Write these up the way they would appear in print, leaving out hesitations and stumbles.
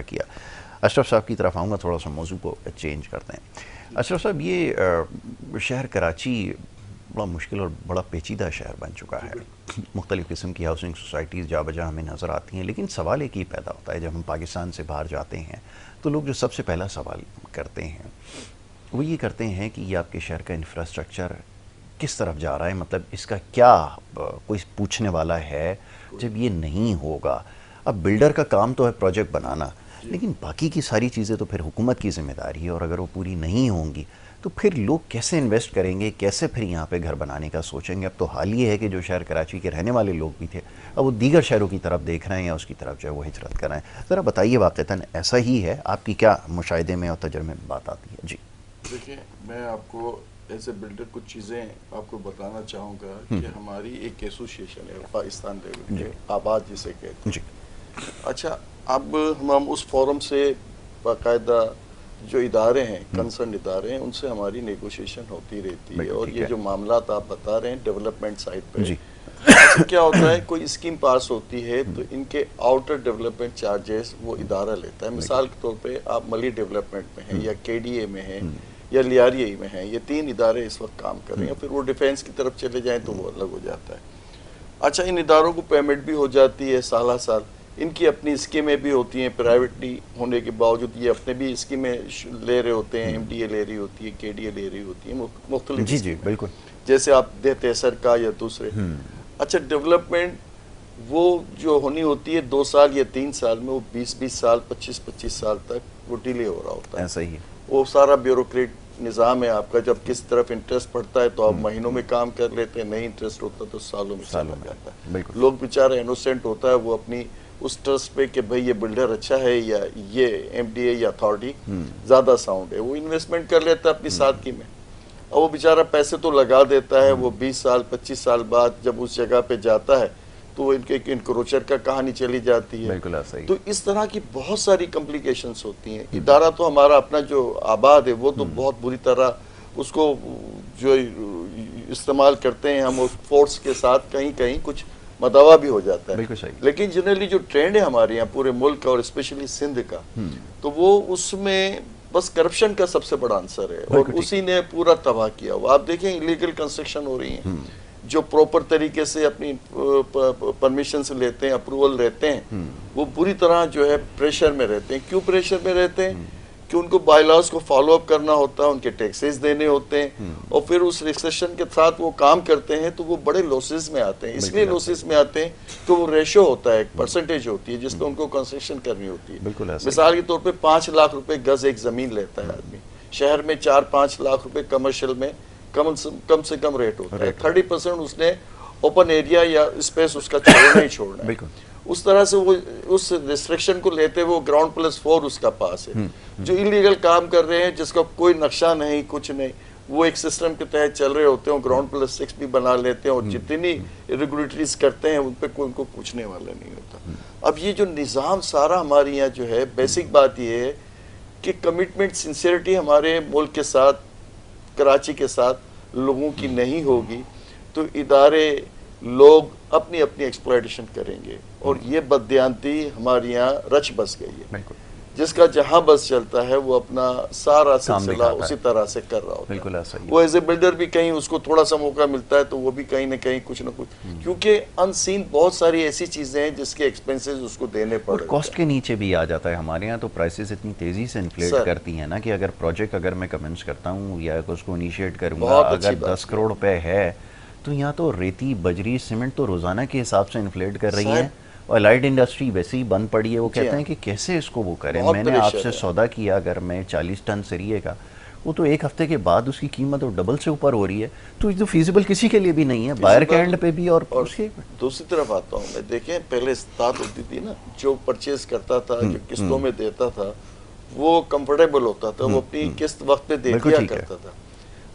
اشارہ کیا. اشرف صاحب کی طرف آؤں گا, تھوڑا سا موضوع کو چینج کرتے ہیں. اشرف صاحب, یہ شہر کراچی بڑا مشکل اور بڑا پیچیدہ شہر بن چکا ہے. مختلف قسم کی ہاؤسنگ سوسائٹیز جا بجا ہمیں نظر آتی ہیں, لیکن سوال ایک ہی پیدا ہوتا ہے جب ہم پاکستان سے باہر جاتے ہیں تو لوگ جو سب سے پہلا سوال کرتے ہیں وہ یہ کرتے ہیں کہ یہ آپ کے شہر کا انفراسٹرکچر کس طرف جا رہا ہے, مطلب اس کا کیا کوئی پوچھنے والا ہے جب یہ نہیں ہوگا. اب بلڈر کا کام تو ہے پروجیکٹ بنانا, لیکن باقی کی ساری چیزیں تو پھر حکومت کی ذمہ داری ہے, اور اگر وہ پوری نہیں ہوں گی تو پھر لوگ کیسے انویسٹ کریں گے, کیسے پھر یہاں پہ گھر بنانے کا سوچیں گے. اب تو حال یہ ہے کہ جو شہر کراچی کے رہنے والے لوگ بھی تھے اب وہ دیگر شہروں کی طرف دیکھ رہے ہیں یا اس کی طرف جو ہے وہ ہجرت کر رہے ہیں. ذرا بتائیے واقعتاً ایسا ہی ہے, آپ کی کیا مشاہدے میں اور تجربے میں بات آتی ہے؟ جی دیکھیں, میں آپ کو ایز اے بلڈر کچھ چیزیں آپ کو بتانا چاہوں گا کہ ہماری ایک ایسوسیشن ہے پاکستان لیول کے, آباد جسے کہتے ہیں. اچھا, اب ہم اس فورم سے باقاعدہ جو ادارے ہیں, کنسرن ادارے ہیں, ان سے ہماری نیگوشیشن ہوتی رہتی ہے. اور یہ جو معاملات آپ بتا رہے ہیں ڈیولپمنٹ سائٹ پہ, اچھا کیا ہوتا ہے, کوئی اسکیم پاس ہوتی ہے تو ان کے آؤٹر ڈیولپمنٹ چارجز وہ ادارہ لیتا ہے. مثال کے طور پہ آپ ملی ڈیولپمنٹ میں ہیں یا کے ڈی اے میں ہیں یا لیاری میں ہیں, یہ 3 ادارے اس وقت کام کر رہے ہیں. پھر وہ ڈیفینس کی طرف چلے جائیں تو وہ الگ ہو جاتا ہے. اچھا, ان اداروں کو پیمنٹ بھی ہو جاتی ہے سالہ سال, ان کی اپنی اسکیمیں بھی ہوتی ہیں, پرائیویٹلی ہونے کے باوجود یہ اپنے بھی اسکیمیں لے رہے ہوتے ہیں, ایم ڈی اے لے رہی ہوتی ہے, کے ڈی اے لے رہی ہوتی ہے, مختلف جی جی بالکل, جیسے آپ دیتے سر کا یا دوسرے. اچھا, ڈیولپمنٹ وہ جو ہونی ہوتی ہے 2 سال یا 3 سال میں, وہ 20 سال 25 سال تک وہ ڈیلے ہو رہا ہوتا ہے. ایسا ہی ہے, وہ سارا بیوروکریٹ نظام ہے آپ کا. جب کس طرف انٹرسٹ پڑتا ہے تو آپ مہینوں میں کام کر لیتے ہیں, نہیں انٹرسٹ ہوتا تو سالوں میں چلا جاتا ہے. لوگ بیچارہ انوسینٹ ہوتا ہے, وہ اپنی اس ٹرسٹ پہ کہ بھئی یہ بلڈر اچھا ہے یا یہ ایم ڈی اے یا اتھارٹی زیادہ ساؤنڈ ہے, وہ انویسٹمنٹ کر لیتا ہے اپنی سادگی میں, اور وہ بیچارہ پیسے تو لگا دیتا ہے. وہ 20 سال 25 سال بعد جب اس جگہ پہ جاتا ہے تو ان کے انکروچر کا کہانی چلی جاتی ہے. تو اس طرح کی بہت ساری کمپلیکیشنز ہوتی ہیں. ادارہ تو ہمارا اپنا جو آباد ہے وہ تو بہت بری طرح اس کو جو استعمال کرتے ہیں ہم, اس فورس کے ساتھ کہیں کہیں کچھ مداوا بھی ہو جاتا ہے. لیکن جنرلی جو ٹرینڈ ہے ہمارے یہاں پورے ملک کا اور اسپیشلی سندھ کا, تو وہ اس میں بس کرپشن کا سب سے بڑا عنصر ہے, اور اسی نے پورا تباہ کیا ہوا. آپ دیکھیں انلیگل کنسٹرکشن ہو رہی ہیں, جو پراپر طریقے سے اپنی پرمیشن سے لیتے ہیں, اپروول رہتے ہیں, وہ پوری طرح جو ہے پریشر میں رہتے ہیں. کیوں پریشر میں رہتے ہیں؟ کہ ان کو بائی لاز کو فالو اپ کرنا ہوتا ہے, ان کے ٹیکسز دینے ہوتے ہیں, اور پھر اس ریسٹرکشن کے ساتھ وہ کام کرتے ہیں تو وہ بڑے لوسز میں آتے ہیں. اس لیے لوسز میں آتے ہیں کہ وہ ریشو ہوتا ہے, ایک پرسنٹیج ہوتی ہے جس پہ ان کو کنسٹرکشن کرنی ہوتی ہے. مثال کے طور پہ 5 لاکھ روپے گز ایک زمین لیتا ہے آدمی, شہر میں 4-5 لاکھ روپے کمرشل میں کم سے کم ریٹ ہوتا ہے. 30% اس نے اوپن ایریا یا اسپیس اس کا چھوڑنا ہی چھوڑنا ہے. اس طرح سے وہ اس ریسٹرکشن کو لیتے وہ گراؤنڈ +4 اس کا پاس ہے. جو انلیگل کام کر رہے ہیں جس کا کوئی نقشہ نہیں کچھ نہیں, وہ ایک سسٹم کے تحت چل رہے ہوتے ہیں, گراؤنڈ +6 بھی بنا لیتے ہیں, اور جتنی ریگولیٹریز کرتے ہیں ان پہ کوئی ان کو پوچھنے والا نہیں ہوتا. اب یہ جو نظام سارا ہمارے یہاں جو ہے, بیسک بات یہ ہے کہ کمٹمنٹ سنسیئرٹی ہمارے ملک کے ساتھ, کراچی کے ساتھ لوگوں کی نہیں ہوگی تو ادارے لوگ اپنی اپنی ایکسپلائٹیشن کریں گے, اور یہ بددیانتی ہمارے یہاں رچ بس گئی ہے. جس کا جہاں بس چلتا ہے وہ اپنا سارا سلسلہ اسی طرح سے کر رہا ہوتا ہے. وہ ایز اے بلڈر بھی کہیں اس کو تھوڑا سا موقع ملتا ہے تو وہ بھی کہیں نہ کہیں کچھ نہ کچھ, کیونکہ ان سین بہت ساری ایسی چیزیں ہیں جس کے ایکسپینسز اس کو دینے پڑ رہے ہیں. کاسٹ کے نیچے بھی آ جاتا ہے. ہمارے ہاں تو پرائسز اتنی تیزی سے انفلیٹ کرتی ہیں نا کہ اگر پروجیکٹ اگر میں کمنس کرتا ہوں یا اس کو انیشیٹ کروں گا, اگر 10 کروڑ روپے ہے تو یہاں تو ریتی بجری سیمنٹ تو روزانہ کے حساب سے انفلیٹ کر رہی ہیں, اور لائٹ انڈسٹری ویسے ہی بند پڑی ہے. وہ کہتے ہیں کہ کیسے اس کو وہ کریں. میں نے آپ سے سودا کیا اگر میں 40 ٹن سریے کا, وہ تو 1 ہفتے کے بعد اس کی قیمت اور ڈبل سے اوپر ہو رہی ہے. تو یہ تو فیزیبل کسی کے لیے بھی نہیں ہے, بائر کے اینڈ پہ بھی. اور دوسری طرف آتا ہوں میں, دیکھیں پہلے استاد ہوتی تھی نا, جو پرچیز کرتا تھا, جو قسطوں میں دیتا تھا, وہ کمفرٹیبل ہوتا تھا, وہ اپنی قسط وقت پہ دے دیا کرتا تھا.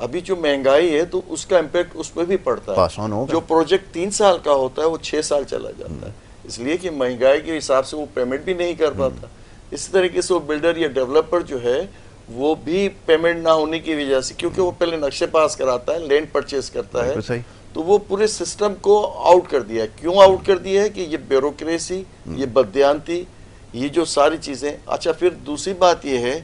ابھی جو مہنگائی ہے تو اس کا امپیکٹ اس پہ بھی پڑتا ہے. جو پروجیکٹ 3 سال کا ہوتا ہے وہ 6 سال چلا جاتا ہے, اس لیے کہ مہنگائی کے حساب سے وہ پیمنٹ بھی نہیں کر پاتا. اسی طریقے سے وہ بلڈر یا ڈیولپر جو ہے وہ بھی پیمنٹ نہ ہونے کی وجہ سے, کیونکہ وہ پہلے نقشے پاس کراتا ہے, لینڈ پرچیز کرتا ہے, تو وہ پورے سسٹم کو آؤٹ کر دیا ہے. کیوں آؤٹ کر دیا ہے؟ کہ یہ بیوروکریسی, یہ بددیانتی, یہ جو ساری چیزیں. اچھا پھر دوسری بات یہ ہے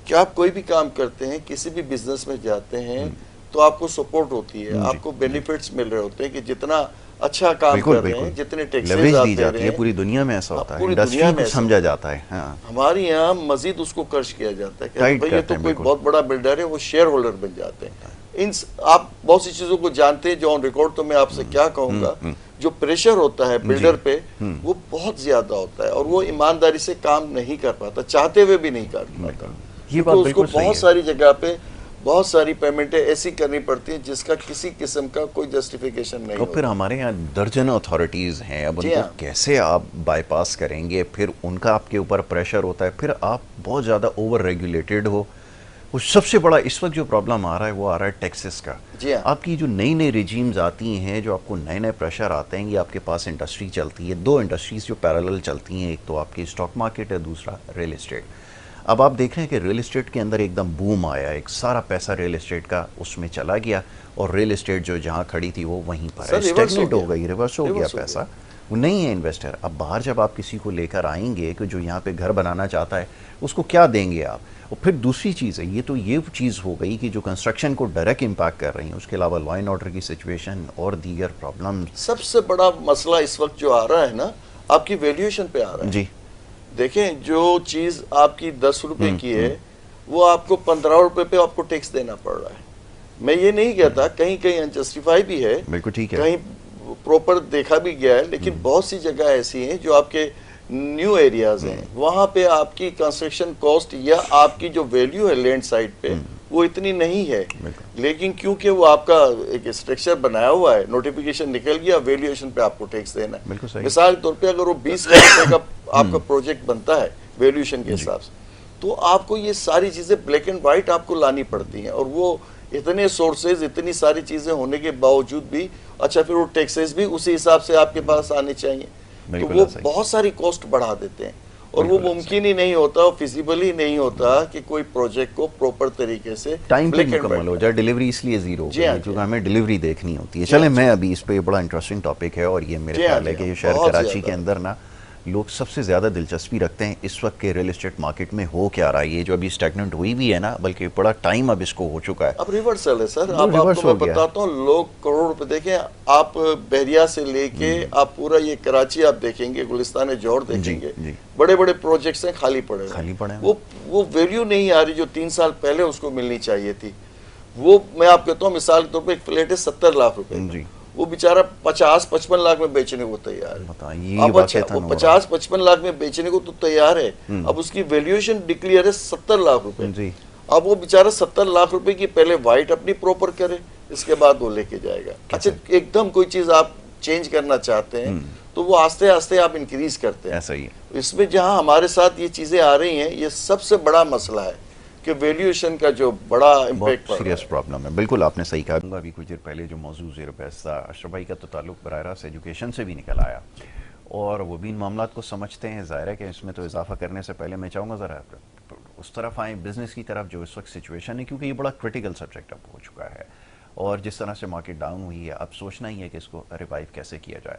کہ آپ کوئی بھی کام کرتے ہیں, کسی بھی بزنس میں جاتے ہیں تو آپ کو سپورٹ ہوتی ہے, آپ کو بینیفٹس مل رہے ہوتے ہیں کہ جتنا اچھا کام کر رہے ہیں, جتنے ٹیکسز آپ دے رہے ہیں, پوری دنیا میں ایسا ہوتا ہے, پوری انڈسٹری دنیا میں کو سمجھا جاتا ہے. ہمارے یہاں مزید اس کو خرچ کیا جاتا ہے کہ بھئی یہ تو کوئی بہت بڑا بلڈر ہے, وہ شیئر ہولڈر بن جاتے ہیں. آپ بہت سی چیزوں کو جانتے ہیں جو آن ریکارڈ, تو میں آپ سے کیا کہوں گا, جو پریشر ہوتا ہے بلڈر پہ وہ بہت زیادہ ہوتا ہے, اور وہ ایمانداری سے کام نہیں کر پاتا, چاہتے ہوئے بھی نہیں کر پاتا. یہ بات اس کو بہت ساری جگہ پہ بہت ساری پیمنٹیں ایسی کرنی پڑتی ہیں جس کا کسی قسم کا کوئی جسٹیفیکیشن نہیں ہوتا. پھر ہمارے یہاں درجنوں اتھارٹیز ہیں, اب ان کو کیسے آپ بائی پاس کریں گے, پھر ان کا آپ کے اوپر پریشر ہوتا ہے, پھر آپ بہت زیادہ اوور ریگولیٹڈ ہو. وہ سب سے بڑا اس وقت جو پرابلم آ رہا ہے وہ آ رہا ہے ٹیکسز کا. آپ کی جو نئی نئی ریجیمز آتی ہیں, جو آپ کو نئے نئے پریشر آتے ہیں, یہ آپ کے پاس انڈسٹری چلتی ہے, دو انڈسٹریز جو پیرالل چلتی ہیں, ایک تو آپ کی اسٹاک مارکیٹ ہے, دوسرا ریل اسٹیٹ. اب آپ دیکھ رہے ہیں کہ ریل اسٹیٹ کے اندر ایک دم بوم آیا, ایک سارا پیسہ ریل اسٹیٹ کا اس میں چلا گیا, اور ریل اسٹیٹ جو جہاں کھڑی تھی وہ وہیں پر ہے, اسٹیگنٹ ہو گئی, ریورس ہو گیا پیسہ, وہ نہیں ہے انویسٹر. اب باہر جب آپ کسی کو لے کر آئیں گے کہ جو یہاں پہ گھر بنانا چاہتا ہے, اس کو کیا دیں گے آپ؟ اور پھر دوسری چیز ہے, یہ تو یہ چیز ہو گئی کہ جو کنسٹرکشن کو ڈائریکٹ امپیکٹ کر رہی ہیں, اس کے علاوہ لا اینڈ آرڈر کی سچویشن اور دیگر پرابلم. سب سے بڑا مسئلہ اس وقت جو آ رہا ہے نا, آپ کی ویلیویشن پہ آ رہا ہے. جی دیکھیں, جو چیز آپ کی 10 روپے کی ہے وہ آپ کو 15 روپے پہ آپ کو ٹیکس دینا پڑ رہا ہے. میں یہ نہیں کہتا, کہیں کہیں انجسٹیفائی بھی ہے, بالکل ٹھیک ہے, کہیں پروپر دیکھا بھی گیا ہے, لیکن بہت سی جگہ ایسی ہیں جو آپ کے نیو ایریاز ہیں, وہاں پہ آپ کی کنسٹرکشن کاسٹ یا آپ کی جو ویلیو ہے لینڈ سائٹ پہ وہ اتنی نہیں ہے, لیکن کیونکہ وہ آپ کا ایک اسٹرکچر بنایا ہوا ہے, نوٹیفیکیشن نکل گیا, ویلیویشن پہ آپ کو ٹیکس دینا ہے. مثال کے طور پہ اگر وہ 20 لاکھ روپے کا آپ کا پروجیکٹ بنتا ہے ویلیویشن کے حساب سے, تو آپ کو یہ ساری چیزیں بلیک اینڈ وائٹ آپ کو لانی پڑتی ہیں, اور وہ اتنے سورسز, اتنی ساری چیزیں ہونے کے باوجود بھی, اچھا پھر وہ ٹیکسز بھی اسی حساب سے آپ کے پاس آنے چاہیے, تو وہ بہت ساری کاسٹ بڑھا دیتے ہیں, اور وہ ممکن ہی نہیں ہوتا, فیزیبل ہی نہیں ہوتا کہ کوئی پروجیکٹ کو پراپر طریقے سے ٹائم پہ مکمل ہو جائے. ڈیلیوری اس لیے زیرو ہو گئی کیونکہ ہمیں ڈیلیوری دیکھنی ہوتی ہے. چلیں, میں ابھی اس پہ بڑا انٹرسٹنگ ٹاپک ہے, اور یہ میرے خیال ہے کہ یہ شہر کراچی کے اندر نا لوگ سب سے زیادہ دلچسپی رکھتے ہیں اس وقت کے ریل اسٹیٹ مارکیٹ میں ہو کیا رہا ہے. یہ جو ابھی اسٹیگننٹ ہوئی بھی ہے نا, بلکہ بڑا ٹائم اب اس کو ہو چکا ہے, اب ریورسل ہے سر. اب آپ کو میں بتاتا ہوں, لوگ کروڑ روپے دیکھیں, آپ بحریہ سے لے کے آپ پورا یہ کراچی آپ دیکھیں گے, گلستان جوہر دیکھیں گے, بڑے بڑے پروجیکٹس ہیں خالی پڑے ہیں, وہ ویلیو نہیں آ رہی جو 3 سال پہلے اس کو ملنی چاہیے تھی. وہ میں آپ کہتا ہوں, مثال کے طور پہ ایک فلیٹ ہے 70 لاکھ روپے, وہ بیچارہ 50-55 لاکھ میں بیچنے کو تیار ہے. اب اچھا, وہ 50-55 لاکھ میں بیچنے کو تو تیار ہے, اب اس کی ویلیویشن ڈکلیئر ہے 70 لاکھ روپے. اب وہ بیچارہ 70 لاکھ روپے کی پہلے وائٹ اپنی پروپر کرے, اس کے بعد وہ لے کے جائے گا. اچھا, ایک دم کوئی چیز آپ چینج کرنا چاہتے ہیں تو وہ آستے آستے آپ انکریز کرتے ہیں. ایسا ہی ہے. اس میں جہاں ہمارے ساتھ یہ چیزیں آ رہی ہیں, یہ سب سے بڑا مسئلہ ہے کہ ویلیویشن کا جو بڑا امپیکٹ پڑ رہا ہے. سیریس پرابلم ہے. بالکل آپ نے صحیح کہا. ابھی کچھ دیر پہلے جو موضوع زیر بحث تھا, اشرف بھائی کا تو تعلق براہ راست ایجوکیشن سے بھی نکل آیا, اور وہ بھی ان معاملات کو سمجھتے ہیں. ظاہر ہے کہ اس میں تو اضافہ کرنے سے پہلے میں چاہوں گا ذرا اس طرف آئیں, بزنس کی طرف, جو اس وقت سچویشن ہے, کیونکہ یہ بڑا کرٹیکل سبجیکٹ اب ہو چکا ہے, اور جس طرح سے مارکیٹ ڈاؤن ہوئی ہے, اب سوچنا ہی ہے کہ اس کو ریوائیو کیسے کیا جائے.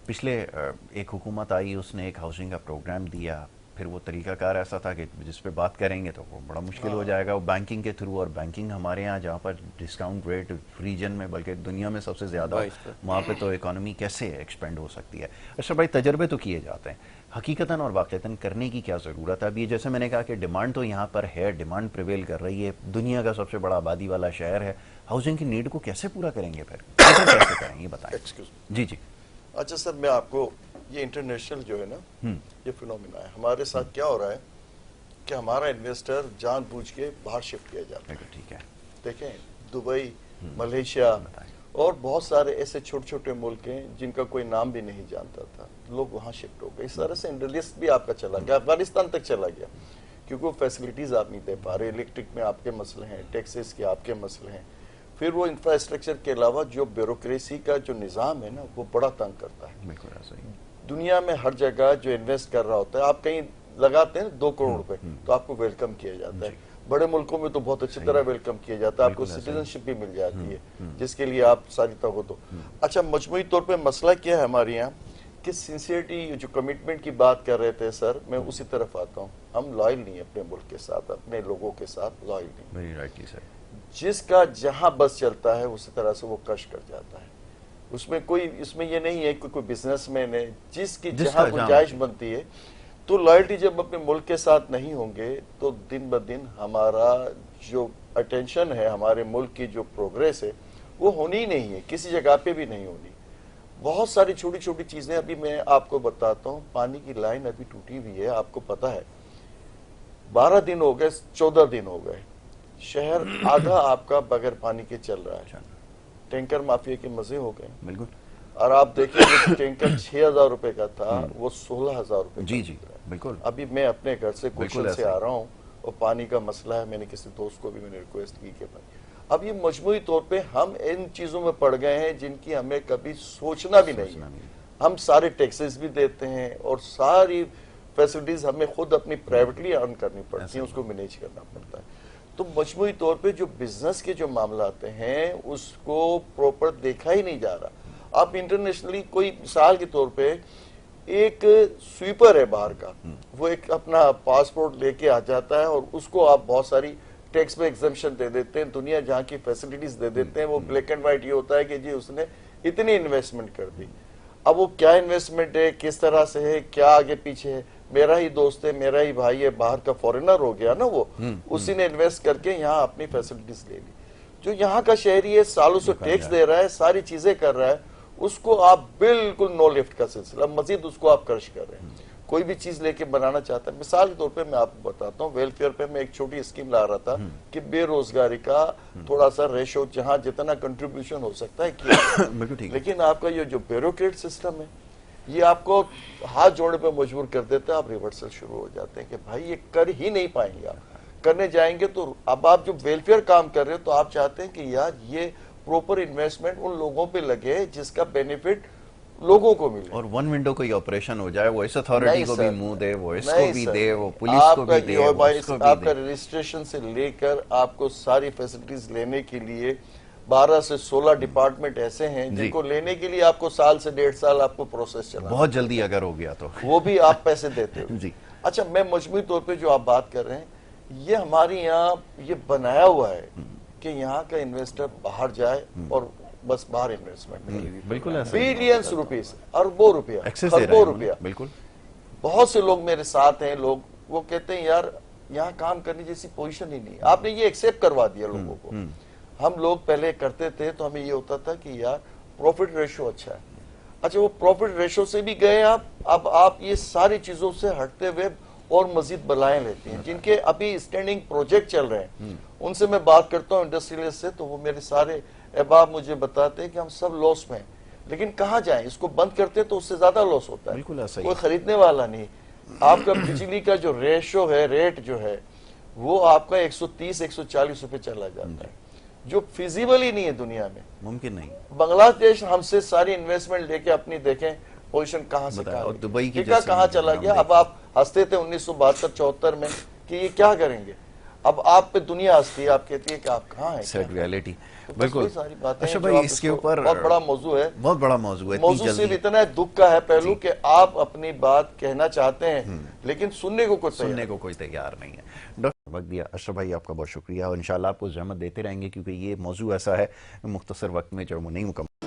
پچھلے ایک حکومت آئی, اس نے ایک ہاؤسنگ کا پروگرام دیا, پھر وہ طریقہ کار ایسا تھا کہ جس پہ بات کریں گے تو وہ بڑا مشکل ہو جائے گا, وہ بینکنگ کے تھرو, اور بینکنگ ہمارے ہاں جہاں پر ڈسکاؤنٹ ریٹ ریجن میں بلکہ دنیا میں سب سے زیادہ, وہاں پہ تو اکانومی کیسے ایکسپینڈ ہو سکتی ہے. اشرف بھائی, تجربے تو کیے جاتے ہیں, حقیقتاً اور واقعتاً کرنے کی کیا ضرورت ہے؟ اب یہ جیسے میں نے کہا کہ ڈیمانڈ تو یہاں پر ہے, ڈیمانڈ پریویل کر رہی ہے, دنیا کا سب سے بڑا آبادی والا شہر ہے, ہاؤسنگ کی نیڈ کو کیسے پورا کریں گے, پھر کیسے کریں, یہ بتائیں. جی جی. اچھا سر, میں آپ کو یہ انٹرنیشنل جو ہے نا, یہ فینومینا ہے. ہمارے ساتھ کیا ہو رہا ہے کہ ہمارا انویسٹر جان بوجھ کے باہر شفٹ کیا جاتا ہے. ٹھیک ہے, دیکھیں دبئی, ملیشیا اور بہت سارے ایسے چھوٹے چھوٹے ملک ہیں جن کا کوئی نام بھی نہیں جانتا تھا, لوگ وہاں شفٹ ہو گئے. اس طرح سے انڈلسٹ بھی آپ کا چلا گیا, افغانستان تک چلا گیا, کیونکہ وہ فیسلٹیز آپ نہیں دے پا رہے. الیکٹرک میں آپ کے مسئلے ہیں, ٹیکسز کے آپ کے مسئلے ہیں, پھر وہ انفراسٹرکچر کے علاوہ جو بیوروکریسی کا جو نظام ہے نا, وہ بڑا تنگ کرتا ہے. دنیا میں ہر جگہ جو انویسٹ کر رہا ہوتا ہے, آپ کہیں لگاتے ہیں 2 کروڑ روپے تو آپ کو ویلکم کیا جاتا ہے. بڑے ملکوں میں تو بہت اچھی طرح ویلکم کیا جاتا ہے, آپ کو سٹیزن شپ بھی مل جاتی ہے جس کے لیے آپ ساری طاقت ہو. اچھا, مجموعی طور پہ مسئلہ کیا ہے ہمارے یہاں کہ سنسیئرٹی جو کمٹمنٹ کی بات کر رہے تھے سر، میں اسی طرف آتا ہوں. ہم لائل نہیں اپنے ملک کے ساتھ، اپنے لوگوں کے ساتھ لائل نہیں. ویری رائٹلی سر. جس کا جہاں بس چلتا ہے اسی طرح سے وہ کش کر جاتا ہے. اس میں یہ نہیں ہے کہ کوئی بزنس مین ہے جس کی جہاں گنجائش بنتی ہے. تو لائلٹی جب اپنے ملک کے ساتھ نہیں ہوں گے تو دن بدن ہمارا جو اٹینشن ہے، ہمارے ملک کی جو پروگریس ہے وہ ہونی ہی نہیں ہے، کسی جگہ پہ بھی نہیں ہونی. بہت ساری چھوٹی چھوٹی چیزیں ابھی میں آپ کو بتاتا ہوں. پانی کی لائن ابھی ٹوٹی ہوئی ہے، آپ کو پتا ہے 12 دن ہو گئے، 14 دن ہو گئے، شہر آدھا آپ کا بغیر پانی کے چل رہا ہے. ٹینکر مافیا کے مزے ہو گئے. بالکل. اور آپ دیکھیں کہ ٹینکر 6,000 روپے کا تھا، وہ 16,000 روپے کا. جی جی بالکل. ابھی میں اپنے گھر سے گلشن سے آ رہا ہوں اور پانی کا مسئلہ ہے. میں نے کسی دوست کو بھی میں نے ریکویسٹ کی کہ اب یہ مجموعی طور پہ ہم ان چیزوں میں پڑ گئے ہیں جن کی ہمیں کبھی سوچنا بھی نہیں. ہم سارے ٹیکسز بھی دیتے ہیں اور ساری فیسلٹیز ہمیں خود اپنی پرائیویٹلی ارن کرنی پڑتی ہیں، اس کو مینیج کرنا پڑتا ہے. تو مجموعی طور پہ جو بزنس کے جو معاملات ہیں اس کو پروپر دیکھا ہی نہیں جا رہا. آپ انٹرنیشنلی کوئی مثال کے طور پہ ایک سویپر ہے باہر کا، وہ ایک اپنا پاسپورٹ لے کے آ جاتا ہے اور اس کو آپ بہت ساری ٹیکس میں ایگزمپشن دے دیتے ہیں، دنیا جہاں کی فیسلٹیز دے دیتے ہیں. وہ بلیک اینڈ وائٹ یہ ہوتا ہے کہ جی اس نے اتنی انویسٹمنٹ کر دی. اب وہ کیا انویسٹمنٹ ہے، کس طرح سے ہے، کیا آگے پیچھے ہے. میرا ہی دوست ہے، میرا ہی بھائی ہے، باہر کا فورینر ہو گیا نا، وہ اسی نے انویسٹ کر کے یہاں اپنی فیسلٹیز لے لی. جو یہاں کا شہری ہے، سالوں سے ٹیکس دے رہا ہے، ساری چیزیں کر رہا ہے، اس کو آپ بالکل نو لفٹ کا سلسلہ، مزید اس کو آپ کرش کر رہے ہیں. کوئی بھی چیز لے کے بنانا چاہتا ہے. مثال کے طور پہ میں آپ کو بتاتا ہوں، ویلفیئر پہ میں ایک چھوٹی اسکیم لا رہا تھا کہ بے روزگاری کا تھوڑا سا ریشو جہاں جتنا کنٹریبیوشن ہو سکتا ہے کیا. لیکن آپ کا یہ جو بیوروکریٹ سسٹم ہے یہ آپ کو ہاتھ جوڑنے پہ مجبور کر دیتا ہے. آپ ریورسل شروع ہو جاتے ہیں کہ بھائی یہ کر ہی نہیں پائیں گے. آپ کرنے جائیں گے تو اب آپ جو ویلفیئر کام کر رہے ہو تو آپ چاہتے ہیں کہ یار یہ پروپر انویسٹمنٹ ان لوگوں پہ لگے جس کا بینیفٹ لوگوں کو ملے. اور ون ونڈو کوئی آپریشن ہو جائے، وہ اس اتھارٹی کو بھی منہ دے، وہ اس کو بھی دے، وہ پولیس کو بھی دے، وہ اس کو بھی دے. آپ کا رجسٹریشن سے لے کر آپ کو ساری فیسلٹیز لینے کے لیے 12 سے 16 ڈپارٹمنٹ ایسے ہیں جن کو لینے کے لیے آپ کو سال سے 1.5 سال آپ کو پروسیس چلا. بہت جلدی اگر ہو گیا تو وہ بھی آپ پیسے دیتے ہو. جی. اچھا، میں مجموعی طور پہ جو آپ بات کر رہے ہیں یہ ہمارے یہاں یہ بنایا ہوا ہے کہ یہاں کا انویسٹر باہر جائے اور بس باہر انویسٹمنٹ بالکل بلینز روپیز، اربوں روپیہ، خربوں روپیہ. بالکل. بہت سے لوگ میرے ساتھ ہیں، لوگ وہ کہتے ہیں یار یہاں کام کرنے جیسی پوزیشن ہی نہیں. آپ نے یہ ایکسیپٹ کروا دیا لوگوں کو. ہم لوگ پہلے کرتے تھے تو ہمیں یہ ہوتا تھا کہ یار پروفٹ ریشو اچھا ہے. اچھا، وہ پروفٹ ریشو سے بھی گئے آپ، اب آپ یہ ساری چیزوں سے ہٹتے ہوئے اور مزید بلائیں لیتے ہیں. جن کے ابھی اسٹینڈنگ پروجیکٹ چل رہے ہیں ان سے میں بات کرتا ہوں انڈسٹریلسٹ سے، تو وہ میرے سارے احباب مجھے بتاتے ہیں کہ ہم سب لاس میں ہیں. لیکن کہاں جائیں، اس کو بند کرتے تو اس سے زیادہ لاس ہوتا ہے. کوئی خریدنے والا نہیں. آپ کا بجلی کا جو ریشو ہے، ریٹ جو ہے وہ آپ کا 130-140 روپے چلا جاتا ہے، جو فیزیبل ہی نہیں ہے دنیا میں. ممکن نہیں. بنگلہ دیش ہم سے ساری انویسٹمنٹ لے کے اپنی دیکھیں پوزیشن کہاں سے کہاں چلا گیا. اب آپ ہنستے تھے 1972-74 میں کہ یہ کیا کریں گے. اب آپ پہ دنیا ہنستی ہے، آپ کہتی ہے کہ آپ کہاں ہیں. Sad reality. بالکل. ساری باتیں اچھا بھائی، اس کے اوپر بہت بڑا موضوع ہے. بہت بڑا موضوع ہے. موضوع صرف اتنا دکھ کا ہے پہلو کہ آپ اپنی بات کہنا چاہتے ہیں لیکن سننے کو کوئی تیار نہیں ہے. ڈاکٹر وقت دیا اشرف بھائی، آپ کا بہت شکریہ، اور انشاءاللہ آپ کو زحمت دیتے رہیں گے کیونکہ یہ موضوع ایسا ہے مختصر وقت میں جو نہیں مکمل